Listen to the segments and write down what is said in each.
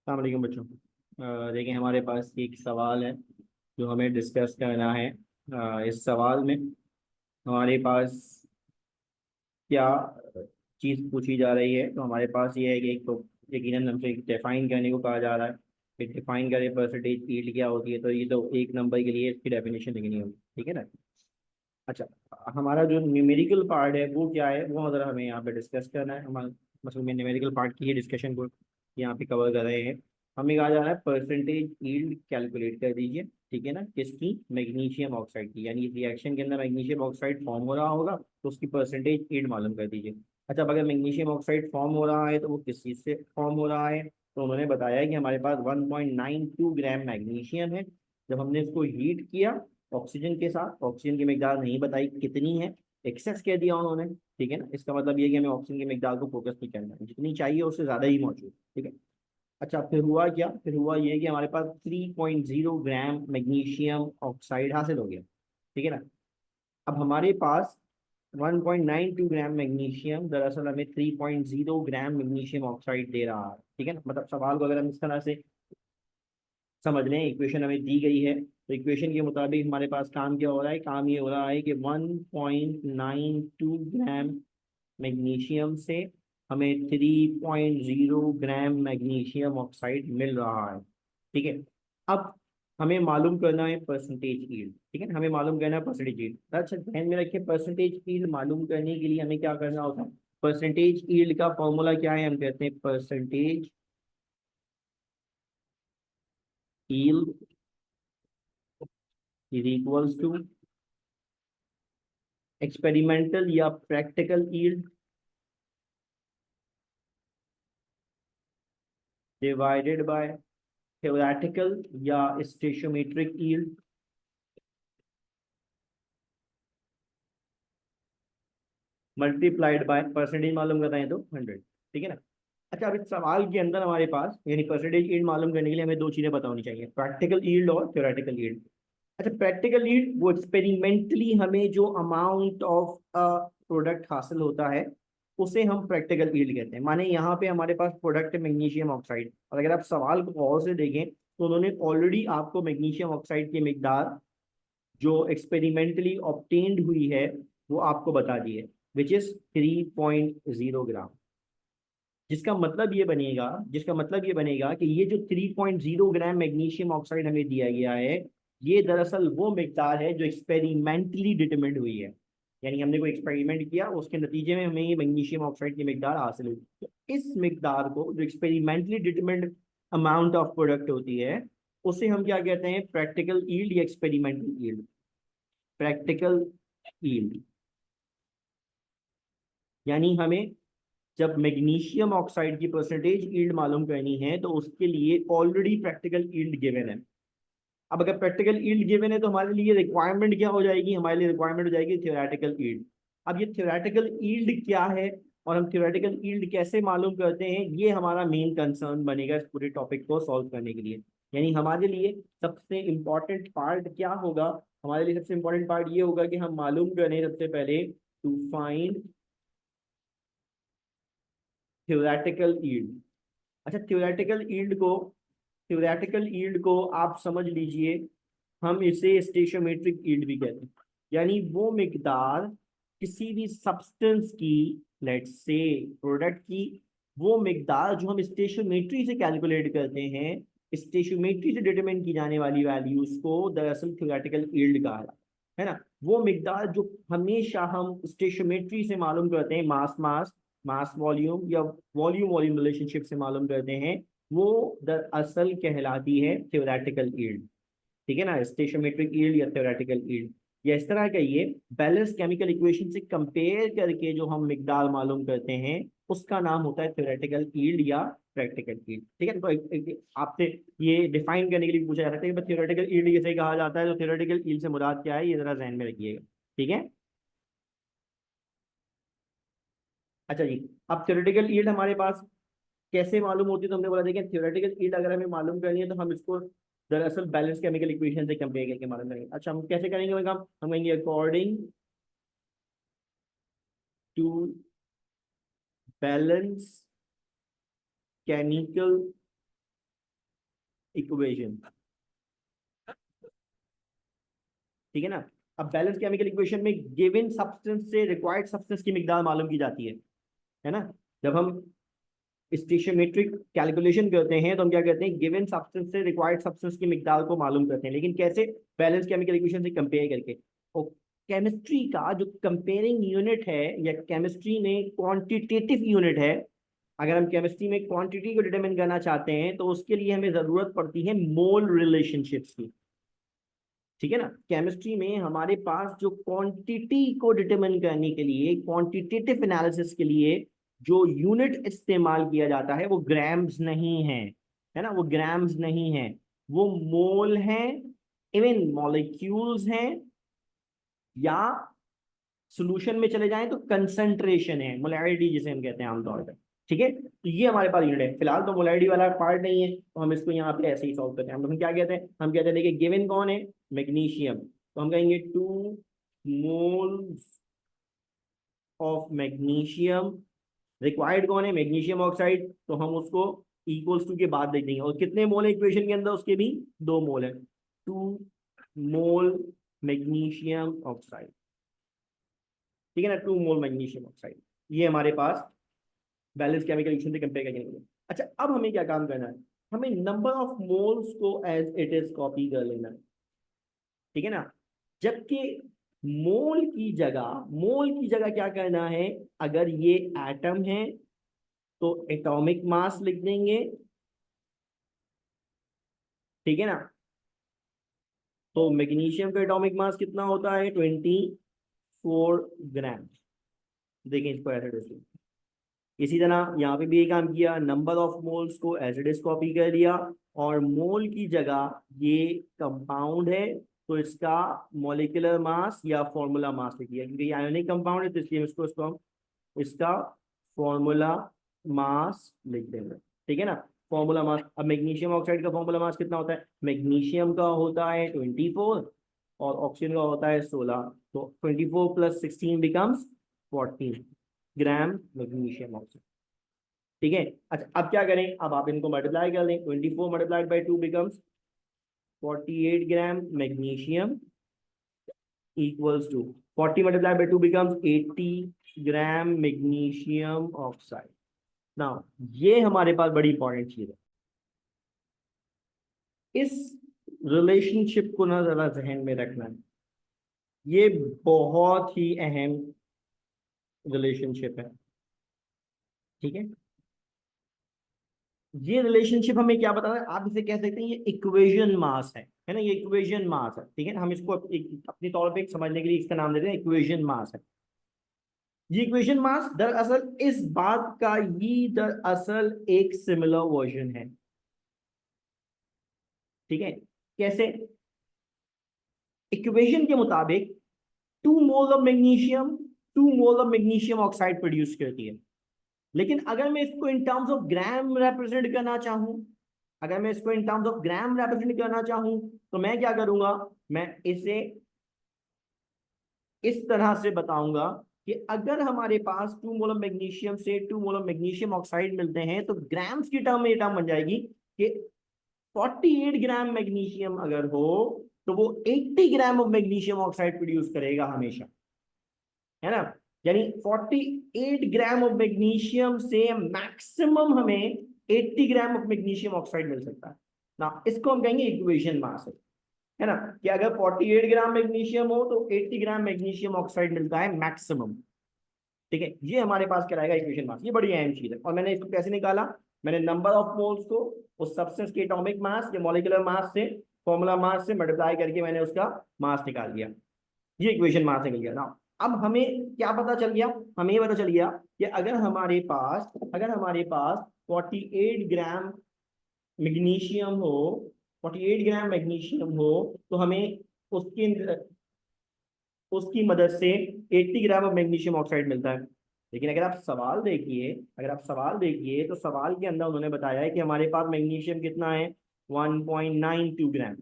अस्सलाम वालेकुम बच्चों। देखिए हमारे पास एक सवाल है जो हमें डिस्कस करना है। इस सवाल में हमारे पास क्या चीज़ पूछी जा रही है, तो हमारे पास ये है कि एक तो यकीनन हमसे डिफाइन करने को कहा जा रहा है कि डिफाइन करें परसेंटेज यील्ड क्या होती है। तो ये तो एक नंबर के लिए इसकी डेफिनेशन लिखनी होगी, ठीक है ना। अच्छा, हमारा जो न्यूमेरिकल पार्ट है वो क्या है, वो अगर हमें यहाँ पे डिस्कस करना है। हमारा मतलब में न्यूमेरिकल पार्ट की ही डिस्कशन को यहाँ पे कवर कर रहे हैं। हमें कहा जा रहा है परसेंटेज यील्ड कैलकुलेट कर दीजिए, ठीक है ना, किसकी, मैग्नीशियम ऑक्साइड की। यानी रिएक्शन के अंदर मैग्नीशियम ऑक्साइड फॉर्म हो रहा होगा तो उसकी परसेंटेज यील्ड मालूम कर दीजिए। अच्छा, अब अगर मैग्नीशियम ऑक्साइड फॉर्म हो रहा है तो वो किस चीज़ से फॉर्म हो रहा है, तो उन्होंने बताया कि हमारे पास 1.92 ग्राम मैग्नीशियम है। जब हमने इसको हीट किया ऑक्सीजन के साथ, ऑक्सीजन की मिकदार नहीं बताई कितनी है, एक्सेस कह दिया उन्होंने, ठीक है ना। इसका मतलब ये है कि हमें ऑक्सीजन की मिकदार को फोकस नहीं करना है, जितनी चाहिए उससे ज्यादा ही मौजूद, ठीक है। अच्छा, फिर हुआ क्या, फिर हुआ ये कि हमारे पास 3.0 ग्राम मैग्नीशियम ऑक्साइड हासिल हो गया, ठीक है ना। अब हमारे पास 1.92 ग्राम मैग्नीशियम दरअसल हमें 3.0 ग्राम मैग्नीशियम ऑक्साइड दे रहा है, ठीक है ना। मतलब सवाल को अगर हम इस तरह से समझ लें, इक्वेशन हमें दी गई है तो इक्वेशन के मुताबिक हमारे पास काम क्या हो रहा है, काम ये हो रहा है कि 1.92 ग्राम मैग्नीशियम से हमें 3.0 ग्राम मैग्नीशियम ऑक्साइड मिल रहा है, ठीक है। अब हमें मालूम करना है परसेंटेज यील्ड, ठीक है ना, हमें मालूम करना है परसेंटेज यील्ड। अच्छा, ध्यान में रखिए, परसेंटेज यील्ड मालूम करने के लिए हमें क्या करना होता है। परसेंटेज यील्ड का फॉर्मूला क्या है, हम कहते हैं percentage yield is equals to experimental या practical yield divided by theoretical या stoichiometric yield multiplied by percentage मालूम करना है तो 100, ठीक है ना। अच्छा, अब इस सवाल के अंदर हमारे पास यानी परसेंटेज यील्ड मालूम करने के लिए हमें दो चीजें पता होनी चाहिए, प्रैक्टिकल यील्ड और थ्योरेटिकल यील्ड। अच्छा, प्रैक्टिकल यील्ड वो एक्सपेरिमेंटली हमें जो अमाउंट ऑफ प्रोडक्ट हासिल होता है उसे हम प्रैक्टिकल यील्ड कहते हैं। माने यहाँ पे हमारे पास प्रोडक्ट है मैग्नीशियम ऑक्साइड, और अगर आप सवाल को गौर से देखें तो उन्होंने ऑलरेडी आपको मैग्नीशियम ऑक्साइड की मिकदार जो एक्सपेरिमेंटली ऑब्टेन्ड हुई है वो आपको बता दी है, विच इज 3.0 ग्राम। जिसका मतलब ये बनेगा कि ये जो 3.0 ग्राम मैग्नीशियम ऑक्साइड हमें दिया गया है, ये दरअसल वो मिकदार है जो एक्सपेरिमेंटली डिटरमिन्ड हुई है। यानी हमने कोई एक्सपेरिमेंट किया, उसके नतीजे में हमें ये मैग्नीशियम ऑक्साइड की मिकदार हासिल हुई। तो इस मिकदार को जो experimentally determined amount of product होती है उसे हम क्या कहते हैं, प्रैक्टिकल यील्ड या एक्सपेरिमेंटल यील्ड। प्रैक्टिकल यील्ड यानी हमें जब मैग्नीशियम ऑक्साइड की परसेंटेज यील्ड मालूम करनी है तो उसके लिए ऑलरेडी प्रैक्टिकल यील्ड गिवन है। अब अगर प्रैक्टिकल यील्ड गिवन है तो हमारे लिए रिक्वायरमेंट क्या हो जाएगी, हमारे लिए रिक्वायरमेंट हो जाएगी थ्योरेटिकल यील्ड। अब ये थ्योरेटिकल यील्ड क्या है और हम थ्योरेटिकल यील्ड कैसे मालूम करते हैं, ये हमारा मेन कंसर्न बनेगा इस पूरे टॉपिक को सॉल्व करने के लिए। यानी हमारे लिए सबसे इंपॉर्टेंट पार्ट क्या होगा, हमारे लिए सबसे इंपॉर्टेंट पार्ट ये होगा कि हम मालूम करें सबसे पहले टू फाइंड थ्योरेटिकल यील्ड। अच्छा, थ्योरेटिकल यील्ड को आप समझ लीजिए, हम इसे स्टेशियोमेट्रिक यील्ड भी कहते हैं। यानी वो मिकदार किसी भी सब्सटेंस की, लेट्स से प्रोडक्ट की, वो मिकदार जो हम स्टेशियोमेट्री से कैलकुलेट करते हैं, स्टेशियोमेट्री से डिटरमाइन की जाने वाली वैल्यूज को दरअसल थ्योरेटिकल यील्ड कहा जाता है ना। वो मिकदार जो हमेशा हम स्टेशियोमेट्री से मालूम करते हैं, मास मास मास वॉल्यूम या वॉल्यूम वॉल्यूम रिलेशनशिप से मालूम करते हैं, वो दरअसल कहलाती है थ्योरेटिकल यील्ड, ठीक है ना। स्टेशियोमेट्रिक यील्ड या थ्योरेटिकल यील्ड या इस तरह का ये बैलेंस केमिकल इक्वेशन से कंपेयर करके जो हम मिकदार मालूम करते हैं उसका नाम होता है थ्योरेटिकल यील्ड या प्रैक्टिकल यील्ड, ठीक है। तो आपसे ये डिफाइन करने के लिए पूछा जा सकता है कि थ्योरेटिकल यील्ड कैसे कहा जाता है, तो थ्योरेटिकल यील्ड से मुराद क्या है ये जरा ध्यान में रखिएगा, ठीक है। अच्छा जी, अब थ्योरेटिकल यील्ड हमारे पास कैसे मालूम होती है, तो हमने बोला देखिए थ्योरेटिकल यील्ड अगर हमें मालूम करनी है तो हम इसको दरअसल बैलेंस केमिकल इक्वेशन से कंपेयर करके मालूम करेंगे। अच्छा, हम कैसे करेंगे भाई काम, हम कहेंगे according to balance chemical equation, ठीक है ना। अब बैलेंस केमिकल इक्वेशन में गिवन सब्सटेंस से रिक्वायर्ड सब्सटेंस की मिकदार मालूम की जाती है ना। जब हम स्टेशियोमेट्रिक कैलकुलेशन करते हैं तो हम क्या करते हैं, गिवन सब्सटेंस से रिक्वायर्ड सब्सटेंस की मिकदार को मालूम करते हैं, लेकिन कैसे, बैलेंस केमिकल इक्वेशन से कंपेयर करके। और केमिस्ट्री का जो कंपेयरिंग यूनिट है, या केमिस्ट्री में क्वांटिटेटिव यूनिट है, अगर हम केमिस्ट्री में क्वांटिटी को डिटरमिन करना चाहते हैं तो उसके लिए हमें जरूरत पड़ती है मोल रिलेशनशिप्स की, ठीक है ना। केमिस्ट्री में हमारे पास जो क्वांटिटी को डिटरमिन करने के लिए, क्वांटिटेटिव एनालिसिस के लिए जो यूनिट इस्तेमाल किया जाता है वो ग्राम्स नहीं है ना, वो ग्राम्स नहीं है, वो मोल है, इवन मॉलिक्यूल्स हैं, या सॉल्यूशन में चले जाएं तो कंसंट्रेशन है, मोलैरिटी जिसे हम कहते हैं आमतौर पर, ठीक है। तो ये हमारे पास यूनिट है। फिलहाल तो मोलैरिटी वाला पार्ट नहीं है, तो हम इसको यहाँ पे ऐसे ही सॉल्व करते हैं। हम क्या कहते हैं, हम कहते हैं देखिए गिवन कौन है, मैग्नीशियम, तो हम कहेंगे 2 मोल्स ऑफ मैग्नीशियम। रिक्वायर्ड कौन है, मैग्नीशियम ऑक्साइड, तो हम उसको इक्वल्स टू के बाद देख देंगे। और कितने मोल है इक्वेशन के अंदर, उसके भी 2 मोल है, 2 मोल मैग्नीशियम ऑक्साइड, ठीक है ना, 2 मोल मैग्नीशियम ऑक्साइड। ये हमारे पास बैलेंस केमिकल इक्वेशन से कंपेयर करने के लिए। अच्छा, अब हमें क्या काम करना है, हमें नंबर ऑफ मोल्स को एज इट इज कॉपी कर लेना है, ठीक है ना। जबकि मोल की जगह क्या करना है, अगर ये एटम है तो एटॉमिक मास लिख देंगे, ठीक है ना। तो मैग्नीशियम का एटॉमिक मास कितना होता है, 24 ग्राम। देखें इसको एज इट इज। इसी तरह यहाँ पे भी एक काम किया, नंबर ऑफ मोल्स को एज इट इज कॉपी कर दिया, और मोल की जगह ये कंपाउंड है तो इसका मॉलिक्यूलर मास या फॉर्मूला मास लिख दिया, क्योंकि ये आयोनिक कंपाउंड है तो इसलिए इसको हम इसका फॉर्मूला मास लिख देंगे, ठीक है ना। फॉर्मूला मास, अब मैग्नीशियम ऑक्साइड का फॉर्मूला मास कितना होता है, मैग्नीशियम का होता है 24 और ऑक्सीजन का होता है 16, तो 24 + 16 बिकम्स 14 ग्राम मैग्नीशियम ऑक्साइड, ठीक है। अच्छा, अब क्या करें, अब आप इनको मल्टीप्लाई कर लें, 24 multiplied by 2 becomes 48 gram magnesium equals to 40 multiplied by 2 becomes 80 gram magnesium oxide. ना, ये हमारे पास बड़ी इंपॉर्टेंट चीज है, इस रिलेशनशिप को ना जरा जहन में रखना है, ये बहुत ही अहम रिलेशनशिप है, ठीक है। ये रिलेशनशिप हमें क्या बताता है, आप इसे कह सकते हैं ये इक्वेशन मास है ना, ये इक्वेशन मास है, ठीक है। हम इसको अपने तौर पे समझने के लिए इसका नाम देते हैं इक्वेशन मास है। ये इक्वेशन मास दरअसल इस बात का ही दरअसल एक सिमिलर वर्जन है, ठीक है। कैसे, इक्वेशन के मुताबिक 2 mole of magnesium 2 mole of magnesium oxide produce करती है, लेकिन अगर मैं इसको in terms of gram represent करना चाहूं, अगर मैं इसको in terms of gram represent करना चाहूं तो मैं क्या करूंगा, मैं इसे इस तरह से बताऊंगा कि अगर हमारे पास 2 मोल ऑफ मैग्नीशियम से 2 मोल ऑफ मैग्नीशियम ऑक्साइड मिलते हैं तो ग्राम्स की टर्म में ये टर्म बन जाएगी कि 48 ग्राम मैग्नीशियम अगर हो तो वो 80 gram of magnesium oxide produce करेगा हमेशा, है ना। यानी 48 ग्राम ऑफ मैग्नीशियम से मैक्सिमम हमें 80 ग्राम ऑफ मैग्नीशियम ऑक्साइड मिल सकता है ना। इसको हम कहेंगे इक्वेशन मास है ना, कि अगर 48 ग्राम मैग्नीशियम हो तो 80 ग्राम मैग्नीशियम ऑक्साइड मिलता है मैक्सिमम, ठीक है। ये हमारे पास कराएगा इक्वेशन मास, ये बड़ी अहम चीज है। और मैंने इसको कैसे निकाला, मैंने नंबर ऑफ मोल्स को उस सब्सटेंस के एटॉमिक मास या मॉलिक्यूलर मास से, फॉर्मूला मास से मल्टीप्लाई करके मैंने उसका मास निकाल दिया, ये इक्वेशन मास निकल गया ना। अब हमें क्या पता चल गया, हमें ये पता चल गया कि अगर हमारे पास 48 ग्राम मैग्नीशियम हो 48 ग्राम मैग्नीशियम हो तो हमें उसकी उसकी मदद से 80 ग्राम ऑफ मैग्नीशियम ऑक्साइड मिलता है। लेकिन अगर आप सवाल देखिए तो सवाल के अंदर उन्होंने बताया है कि हमारे पास मैग्नीशियम कितना है, 1.92 ग्राम,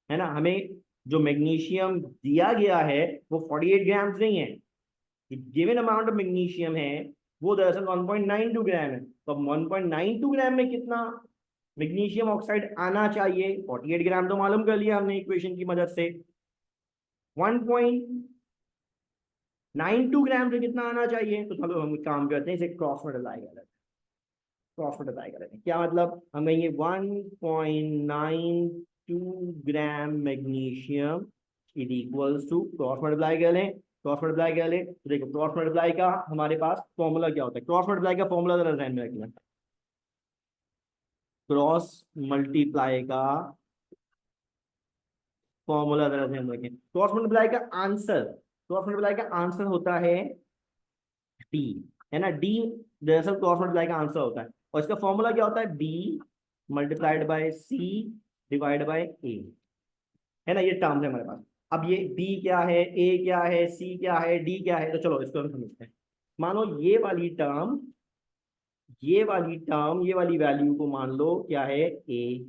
है ना। हमें जो मैग्नीशियम दिया गया है वो 48 ग्राम्स नहीं है, गिवन अमाउंट ऑफ मैग्नीशियम है वो दरअसल 1.92 ग्राम है। तो अब 1.92 ग्राम में कितना मैग्नीशियम ऑक्साइड आना चाहिए 48 ग्राम, तो मालूम कर लिया हमने इक्वेशन की मदद से। 1.92 ग्राम से कितना आना चाहिए, तो चलो हम काम करते हैं, इसे क्रॉस मल्टीप्लाई कर लेते हैं। क्रॉस मल्टीप्लाई कर लेते हैं, क्या मतलब हमें ये 1.92 gram magnesium is equals to, cross multiply कर लें, क्रॉस मल्टीप्लाई कर लें तो देखो क्रॉस मल्टीप्लाई का हमारे पास फॉर्मूला क्या होता है, क्रॉस मल्टीप्लाई का फॉर्मूला जरा ध्यान में रखना। क्रॉस मल्टीप्लाई का फॉर्मूला जरा ध्यान रखें, क्रॉस मल्टीप्लाई का आंसर, क्रॉस मल्टीप्लाई का आंसर होता है डी, है ना, डी दरअसल क्रॉस मल्टीप्लाई का आंसर होता है, और इसका फॉर्मूला क्या होता है, B multiplied by C divide by A, है ना, ये टर्म्स है हमारे पास। अब ये बी क्या है, ए क्या है, सी क्या है, डी क्या है, तो चलो इसको हम समझते हैं। मानो ये वाली वैल्यू को मान लो क्या है, ए,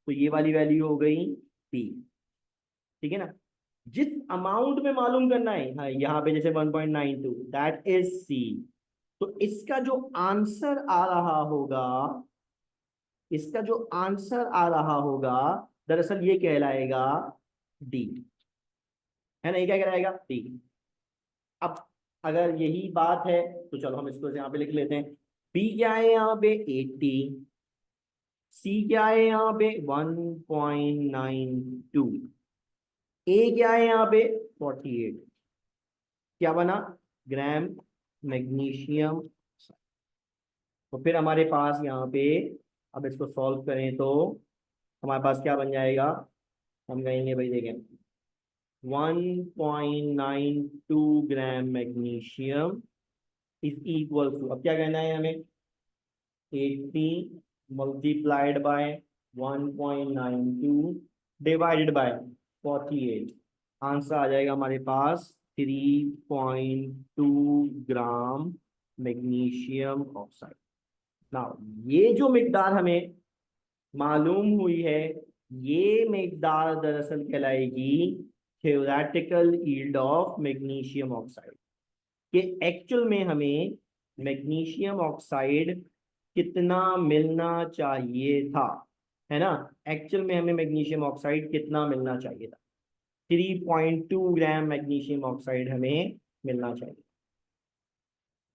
तो ये वाली वैल्यू हो गई बी, ठीक है ना। जिस अमाउंट में मालूम करना है, हाँ यहाँ पे जैसे 1.92 दैट इज सी, तो इसका जो आंसर आ रहा होगा, इसका जो आंसर आ रहा होगा दरअसल ये कहलाएगा डी, है ना, ये क्या कहलाएगा डी। अब अगर यही बात है तो चलो हम इसको यहाँ पे लिख लेते हैं, बी क्या है यहाँ पे 80, सी क्या है यहाँ पे 1.92, ए क्या है यहाँ पे 48, क्या बना, ग्राम मैग्नीशियम। तो फिर हमारे पास यहाँ पे, अब इसको सॉल्व करें तो हमारे पास क्या बन जाएगा, हम कहेंगे भाई देखें 1.92 gram magnesium is equal to, अब क्या कहना है हमें, 80 multiplied by 1.92 divided by 48, answer आ जाएगा हमारे पास 3.2 ग्राम मैग्नीशियम ऑक्साइड। ना, ये जो मिकदार हमें मालूम हुई है, ये मिकदार दरअसल कहलाएगी theoretical yield of magnesium oxide, कि एक्चुअल में हमें मैग्नीशियम ऑक्साइड कितना मिलना चाहिए था, है ना, एक्चुअल में हमें मैग्नीशियम ऑक्साइड कितना मिलना चाहिए था, 3.2 ग्राम मैग्नीशियम ऑक्साइड हमें मिलना चाहिए।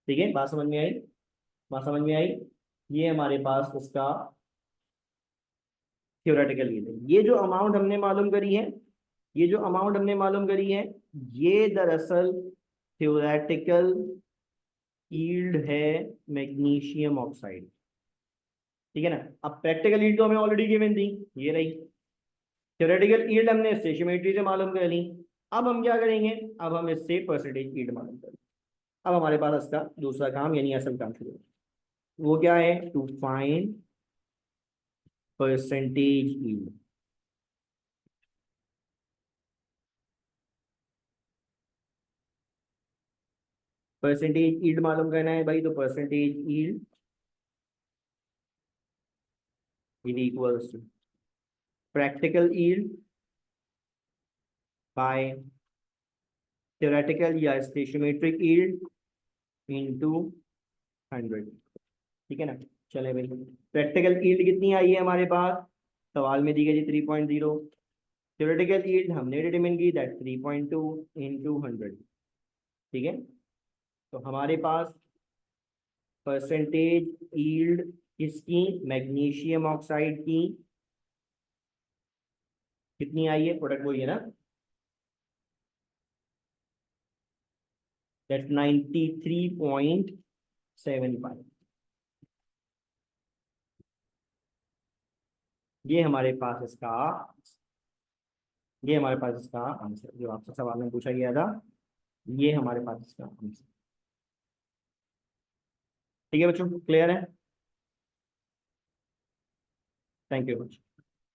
ठीक है, बात समझ में आई, बात समझ में आई। ये हमारे पास उसका थ्योरेटिकल यील्ड है। ये जो अमाउंट हमने मालूम करी है, ये जो अमाउंट हमने मालूम करी है, ये दरअसल थ्योरेटिकल यील्ड है मैग्नीशियम ऑक्साइड, ठीक है ना। अब प्रैक्टिकल यील्ड तो हमें ऑलरेडी गिवन थी, ये रही, थ्योरेटिकल यील्ड हमने स्टेशियोमेट्री से मालूम कर ली। अब हम क्या करेंगे, अब हम इससे परसेंटेज यील्ड मालूम करेंगे। अब हमारे पास इसका दूसरा काम यानी असल काम शुरू होगा, वो क्या है, to find percentage yield. Percentage yield मालूम करना है भाई, तो percentage yield is equals to practical yield by theoretical या स्टेशियोमेट्रिक यील्ड इनटू 100, ठीक है ना। चले भाई, प्रैक्टिकल यील्ड कितनी आई है हमारे पास, सवाल में दी गई थी 3.0, थ्योरेटिकल यील्ड हमने डिटरमिन की दैट 3.2 इंटू 100, ठीक है। तो हमारे पास परसेंटेज यील्ड किसकी, मैग्नीशियम ऑक्साइड की कितनी आई है, प्रोडक्ट वही है ना, दैट 93.75, ये हमारे पास इसका, ये हमारे पास इसका आंसर जो आपसे सवाल में पूछा गया था, ये हमारे पास इसका आंसर। ठीक है बच्चों, क्लियर है, थैंक यू बच्चों।